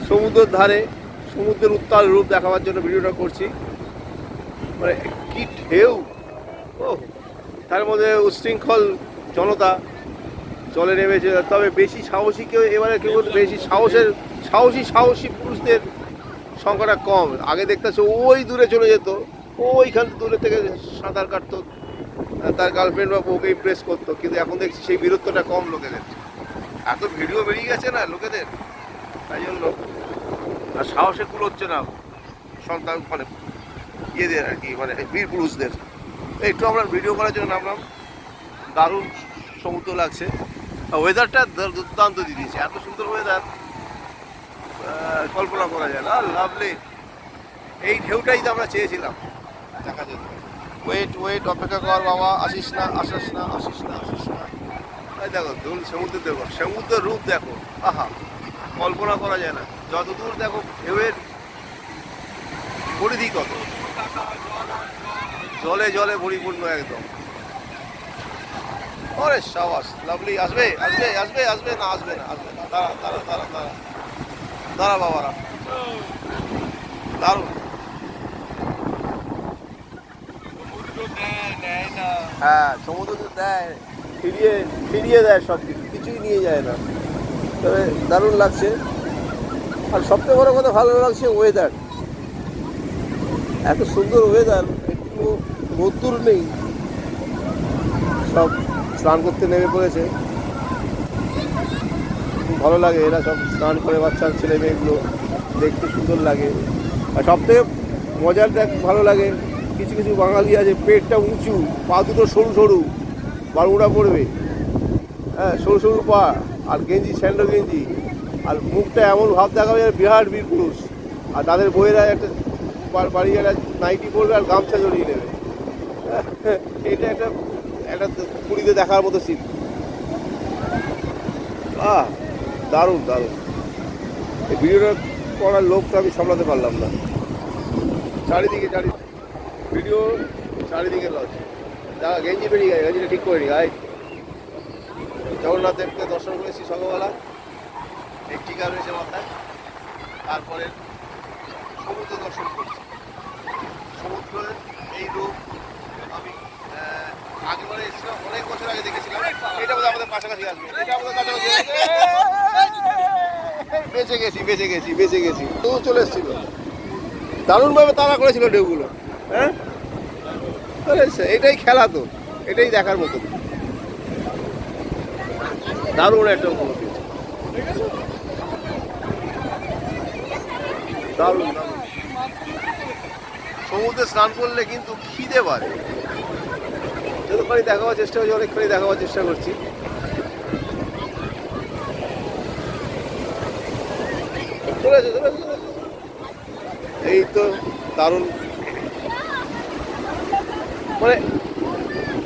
সমুদ্রের ধারে সমুদ্রের উত্তাল রূপ দেখাবার জন্য ভিডিওটা করছি। মানে কি ঢেউ, ও তার মধ্যে উচ্ছৃঙ্খল জনতা জলে নেমেছে। তবে বেশি সাহসী কেউ এবারে কেউ বেশি সাহসী পুরুষদের সংখ্যাটা কম। আগে দেখতেছে ওই দূরে চলে যেত, ওইখান দূরে থেকে সাঁতার কাটতো, তার গার্লফ্রেন্ড বা বউকে ইমপ্রেস করতো। কিন্তু এখন দেখছি সেই বীরত্বটা কম লোকেদের। এত ভিডিও বেরিয়ে গেছে না লোকেদের, তাই জন্য আর সাহসে কুলোচ্ছে না সন্তান মানে ইয়েদের আর কি, মানে বীর পুরুষদের। একটু আমরা ভিডিও করার জন্য নামলাম। দারুণ সমুদ্র লাগছে, ওয়েদারটা দুর্দান্ত দিয়ে দিয়েছে। এত সুন্দর ওয়েদার কল্পনা করা যায় না। লাভলি, এই ঢেউটাই তো আমরা চেয়েছিলাম। ওয়েট অপেক্ষা কর বাবা, আসিস না। এই দেখো সমুদ্রের দেখো, সমুদ্রের রূপ দেখো, আহা কল্পনা করা যায় না। যতদূর দেখো ঢেউয়ের পরিধি কত, জলে জলে পরিপূর্ণ একদম। ওরে সাবাস, লাভলি। আসবে না দাঁড়া বাবারা, দারুণ। হ্যাঁ, সমুদ্র তো দেয়, ফিরিয়ে দেয় সব কিছু, কিছুই নিয়ে যায় না। তবে দারুণ লাগছে। আর সবথেকে বড় কথা ভালো লাগছে ওয়েদার, এত সুন্দর ওয়েদার, একটু রোদ্দুর নেই, সব স্নান করতে নেমে পড়েছে। ভালো লাগে, এরা সব স্নান করে, বাচ্চার ছেলে মেয়েগুলো দেখতে সুন্দর লাগে। আর সবথেকে মজার ভালো লাগে, কিছু কিছু বাঙালি আছে পেটটা উঁচু, পা দুটো সরু সরু, বারুড়া পড়বে, হ্যাঁ সরু পা, আর গেঞ্জি স্যান্ডো গেঞ্জি, আর মুখটা এমন ভাব দেখাবে বিরাট বীর পুরুষ। আর তাদের বইয়েরা একটা বাড়ি একটা নাইটি পরবে আর গামছা জড়িয়ে নেবে। এটা একটা পুরীতে দেখার মতো সিন। দারুণ। এই ভিডিওটা করার লোকটা আমি সামলাতে পারলাম না। চারিদিকে ভিডিও, চারিদিকে লজ। যা গেঞ্জি বেরিয়ে গেছে, গেঞ্জিটা ঠিক করে নি। জগন্নাথ দেবকে দর্শন করেছি সকালবেলা, এই টিকা রয়েছে মাথায়। তারপরে সমুদ্র দর্শন করছি। সমুদ্রের এই রূপ আমি আগেবারে এসেছিলাম, অনেক বছর আগে দেখেছিলাম। এটা বোধহয় আমাদের কাছাকাছি আসবে, বেঁচে গেছি। তো চলে এসেছিল, দারুণভাবে তাড়া করেছিল ঢেউগুলো। হ্যাঁ, এটাই খেলা, তো এটাই দেখার মতো। দারুণ একটা অনুভূতি, দারুণ। সমুদ্রে স্নান করলে কিন্তু খিদে বাড়ে। যতক্ষণই দেখাবার চেষ্টা করছি, অনেকক্ষণই দেখাবার চেষ্টা করছি। এই তো দারুণ। মানে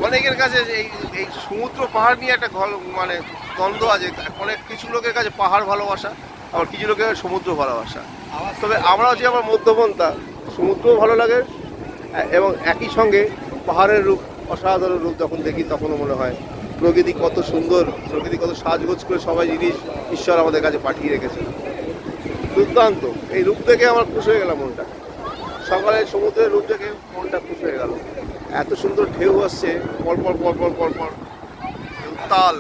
অনেকের কাছে এই সমুদ্র পাহাড় নিয়ে একটা মানে দ্বন্দ্ব আছে। অনেক কিছু লোকের কাছে পাহাড় ভালোবাসা, আবার কিছু লোকের সমুদ্র ভালোবাসা। তবে আমরা হচ্ছে আমার মধ্যপন্থা, সমুদ্রও ভালো লাগে এবং একই সঙ্গে পাহাড়ের রূপ, অসাধারণ রূপ যখন দেখি তখনও মনে হয় প্রকৃতি কত সুন্দর, প্রকৃতি কত সাজগোজ করে সবাই জিনিস ঈশ্বর আমাদের কাছে পাঠিয়ে রেখেছে। দুর্দান্ত এই রূপ দেখে আমার খুশি হয়ে গেলাম মনটা। সকালে সমুদ্রের রূপ দেখে মনটা খুশি হয়ে গেল। এত সুন্দর ঢেউ আসছে পরপর উত্তাল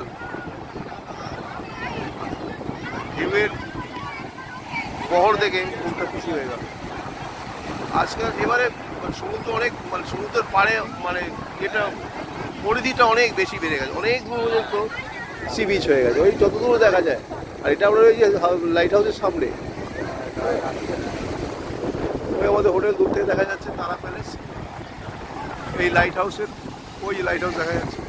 ঢেউয়ের বহর দেখে মনটা খুশি হয়ে গেল। আজকাল এবারে সমুদ্র অনেক, মানে সমুদ্রের পাড়ে মানে যেটা পরিধিটা অনেক বেশি বেড়ে গেছে, অনেক দূর পর্যন্ত সি বিচ হয়ে গেছে, ওই যত দূর দেখা যায়। আর এটা আমরা ওই যে লাইট হাউসের সামনে, ওই আমাদের হোটেল দূর থেকে দেখা যাচ্ছে তারা প্যালেস, এই লাইট হাউসের ওই লাইট হাউস দেখা যাচ্ছে।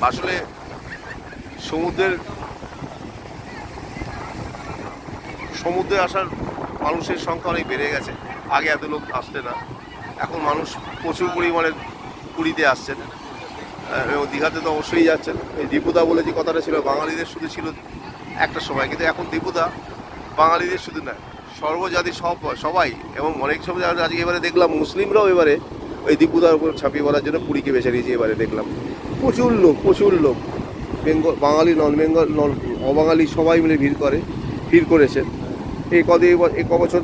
আসলে সমুদ্রে আসার মানুষের সংখ্যা অনেক বেড়ে গেছে। আগে এত লোক আসতে না, এখন মানুষ প্রচুর পরিমাণে পুরীতে আসছেন এবং দীঘাতে তো অবশ্যই যাচ্ছেন। এই দীপুদা বলে যে কথাটা ছিল বাঙালিদের শুধু ছিল একটা সময়, কিন্তু এখন দীপুদা বাঙালিদের শুধু নয়, সর্বজাতি সবাই এবং অনেক সব আজকে এবারে দেখলাম মুসলিমরাও এবারে ওই দীপুদার উপর ছাপিয়ে বলার জন্য পুরীকে বেছে নিয়েছে। এবারে দেখলাম প্রচুর লোক বেঙ্গল বাঙালি নন বেঙ্গল নন অবাঙালি সবাই মিলে ভিড় করেছে। এই কবছর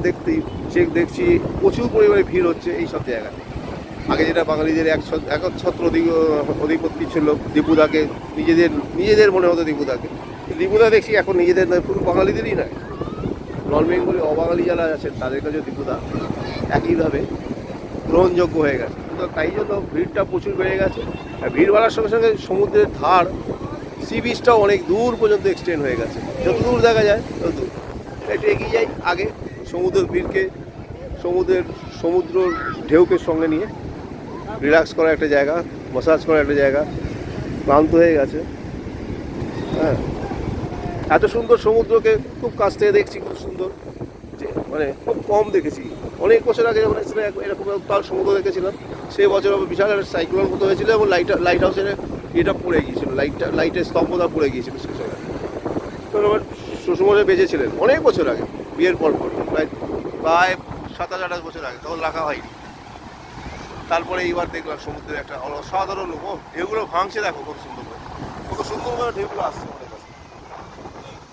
দেখছি প্রচুর পরিমাণে ভিড় হচ্ছে এই সব জায়গায়। আগে যেটা বাঙালিদের একচ্ছত্র অধিপত্তি ছিল, দীপুদাকে নিজেদের মনে হতো দীপুদা দেখছি এখন নিজেদের নয়, পুরো বাঙালিদেরই নয়, নন বেঙ্গলি অবাঙালি যারা আছেন তাদের কাছে দীপুদা একইভাবে গ্রহণযোগ্য হয়ে গেছে। তো তাই জন্য ভিড়টা প্রচুর বেড়ে গেছে। আর ভিড় বাড়ার সঙ্গে সঙ্গে সমুদ্রের ধার সি বিচটাও অনেক দূর পর্যন্ত এক্সটেন্ড হয়ে গেছে, যত দূর দেখা যায় তত দূর। একটু এগিয়ে যাই, আগে সমুদ্রের ভিড়কে সমুদ্র ঢেউকে সঙ্গে নিয়ে রিল্যাক্স করা একটা জায়গা, ম্যাসাজ করা একটা জায়গা, ক্লান্ত হয়ে গেছে। হ্যাঁ, এত সুন্দর সমুদ্রকে খুব কাছ থেকে দেখছি, খুব সুন্দর, যে মানে খুব কম দেখেছি। অনেক বছর আগে যখন এরকম তার সমুদ্র দেখেছিলাম, সেই বছর বিশাল একটা সাইক্লোন মতো হয়েছিল এবং লাইট হাউসের এটা পড়ে গিয়েছিল, লাইটের স্তম্ভটা পড়ে গিয়েছিল সে সময়। তখন আমার শ্বশুরমশাই বেঁচেছিলেন অনেক বছর আগে, বিয়ের পর প্রায় 27-28 বছর আগে, তখন রাখা হয়নি। তারপরে এইবার দেখলাম সমুদ্রের একটা অসাধারণ ঢেউগুলো ভাঙছে, দেখো কত সুন্দর করে ঢেউগুলো আসছে আমাদের কাছে,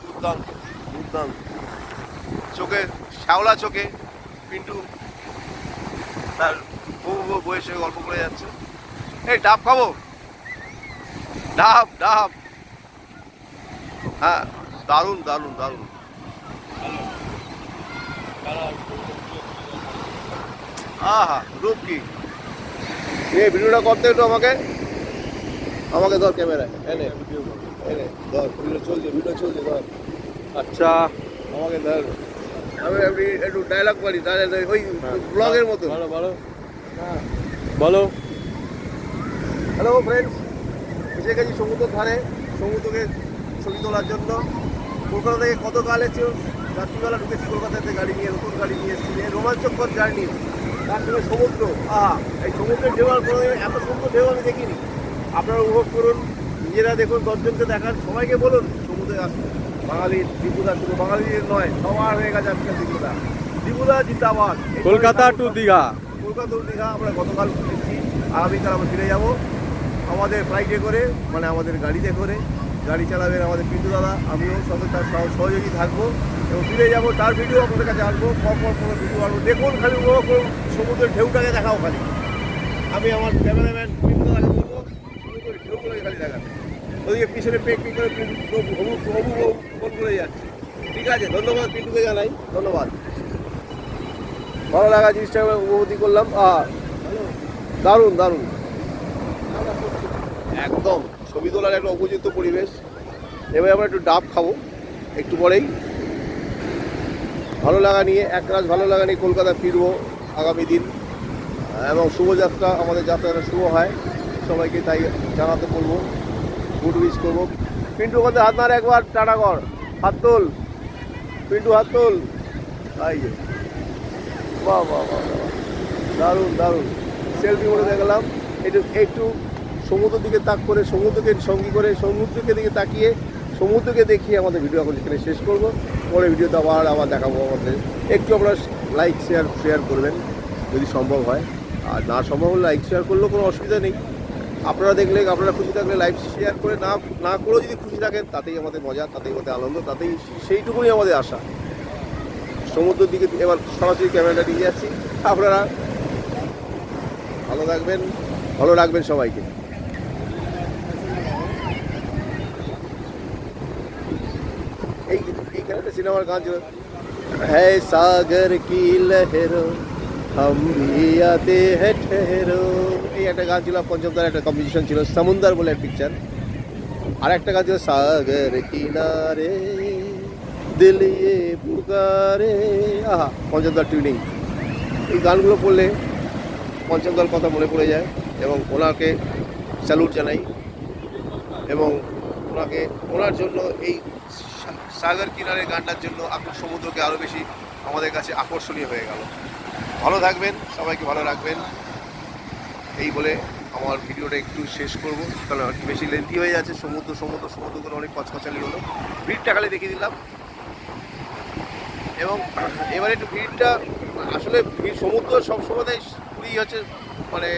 দুর্দান্ত দুর্দান্ত। চোখে শ্যাওলা চোখে পিন্টু তার বউয়ের সঙ্গে গল্প করে যাচ্ছে। এই ডাব খাবো, ডাব। হ্যাঁ, দারুণ। আহা, রূপ কি! এই ভিডিওটা করতে একটু আমাকে ধর ক্যামেরায়, এনে ধর, ভিডিও চলছে ধর। আচ্ছা, আমাকে ধর, আমি একটু ডায়লগ করি, তাহলে ওই ব্লগের মতো। বলো। হ্যালো ফ্রেন্ডস, এসে গেছি সমুদ্রের ধারে, সমুদ্রকে ছবি তোলার জন্য। কলকাতা থেকে গতকাল এসেছি, রাত্রিবেলা ঢুকেছি কলকাতাতে গাড়ি নিয়ে, নতুন গাড়ি নিয়ে এসেছি, রোমাঞ্চকর জার্নি। তার সঙ্গে সমুদ্র, এই সমুদ্রের ঢেউ আর কোনো এত সুন্দর ঢেউ আমি দেখিনি। আপনারা উপভোগ করুন, নিজেরা দেখুন, 10 জনকে দেখান, সবাইকে বলুন সমুদ্রে আসুন। বাঙালির দীপুদা শুধু বাঙালিদের নয়, সবার হয়ে গেছে আজকাল দীপুদা জিন্দাবাদ। কলকাতা টু দীঘা আমরা গতকাল এসেছি, আগামীকাল আমরা ফিরে যাব আমাদের ফ্লাইটে করে, মানে আমাদের গাড়িতে করে। গাড়ি চালাবেন আমাদের পিন্টু দাদা, আমিও সঙ্গে তার সহযোগী থাকবো এবং ফিরে যাবো। তার ভিডিও আপনাদের কাছে আসবো, পর ভিডিও আসবো। দেখুন, খালি উপভোগ করুন, সমুদ্রের ঢেউটাকে দেখাও খালি। আমি আমার ক্যামেরাম্যান পিন্টু দাদাকে বলবো সমুদ্রের ঢেউগুলোকে খালি দেখাতে। ওদিকে পিছনে পেক করে ফোন করে যাচ্ছে। ঠিক আছে, ধন্যবাদ পিন্টুকে জানাই, ধন্যবাদ। ভালো লাগা জিনিসটা উপলব্ধি করলাম। দারুণ একদম ছবি তোলার একটা উপযুক্ত পরিবেশ। এবার আমরা একটু ডাব খাবো একটু পরেই। ভালো লাগা নিয়ে কলকাতা ফিরবো আগামী দিন, এবং শুভযাত্রা, আমাদের যাত্রাটা শুভ হয়, সবাইকে তাই জানাতে বলবো, গুড উইশ করবো। পিন্টু কথা হাত নাড়, একবার টাটা কর, হাত তোল পিন্টু, হাত তোল। তাই বাহ, দারুণ সেলফি মোড়ে দেখলাম। একটু সমুদ্রের দিকে সমুদ্রকে সঙ্গী করে, সমুদ্রকে দিকে তাকিয়ে, সমুদ্রকে দেখিয়ে আমাদের ভিডিও এখন এখানে শেষ করবো। পরে ভিডিওতে আবার দেখাবো আমাদের। একটু আপনারা লাইক শেয়ার করবেন যদি সম্ভব হয়, আর না সম্ভব হলে লাইক শেয়ার করলেও কোনো অসুবিধা নেই। আপনারা দেখলে, আপনারা খুশি থাকলে লাইক শেয়ার করে, না করেও যদি খুশি থাকেন তাতেই আমাদের মজা, তাতেই আমাদের আনন্দ, তাতেই সেইটুকুনি আমাদের আশা। সমুদ্রের দিকে এবার সরাসরি ক্যামেরাটা নিয়ে যাচ্ছি। আপনারা ভালো রাখবেন সবাইকে। এইখানে একটা সিনেমার গান ছিল, হ্যাঁ সাগর কি লহরো হাম ভি আতে হ্যাঁ ঠেহরো, এই একটা গান ছিল। পঞ্চমদার একটা কম্পোজিশন ছিল, সমুন্দর বলে এক পিকচার। আর একটা গান ছিল, সাগর কিনারে দিল ইয়ে পুকারে, পঞ্চমদার টিউনিং। এই গানগুলো পড়লে পঞ্চমদার কথা মনে পড়ে যায় এবং ওনাকে স্যালুট জানাই, এবং ওনার জন্য এই সাগর কিনারে গানটার জন্য সমুদ্রকে আরও বেশি আমাদের কাছে আকর্ষণীয় হয়ে গেল। ভালো থাকবেন, সবাইকে ভালো রাখবেন। এই বলে আমার ভিডিওটা একটু শেষ করবো, কারণ বেশি লেন্থি হয়ে যাচ্ছে। সমুদ্র করে অনেক কচকচালি হলো, ভিড়টা খালি দেখিয়ে দিলাম। এবং এবারে একটু ভিড়টা, আসলে সমুদ্র সবসময় পুরী হচ্ছে মানে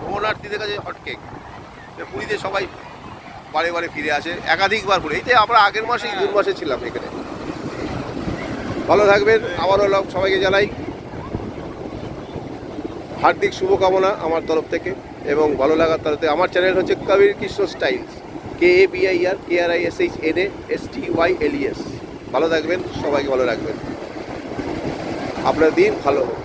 ভ্রমণার্থীদের কাছে হটকেক। পুরীতে সবাই বারে বারে ফিরে আসে, একাধিকবার ঘুরে। এই যে আমরা আগের মাসেই জুন মাসে ছিলাম এখানে। ভালো থাকবেন, আবারও সবাইকে জানাই হার্দিক শুভকামনা আমার তরফ থেকে, এবং ভালো লাগার তরফে। আমার চ্যানেল হচ্ছে কবির কৃষ্ণ স্টাইলস, KABIR KRISHNASTYLES। ভালো থাকবেন, সবাইকে ভালো রাখবেন, আপনার দিন ভালো হোক।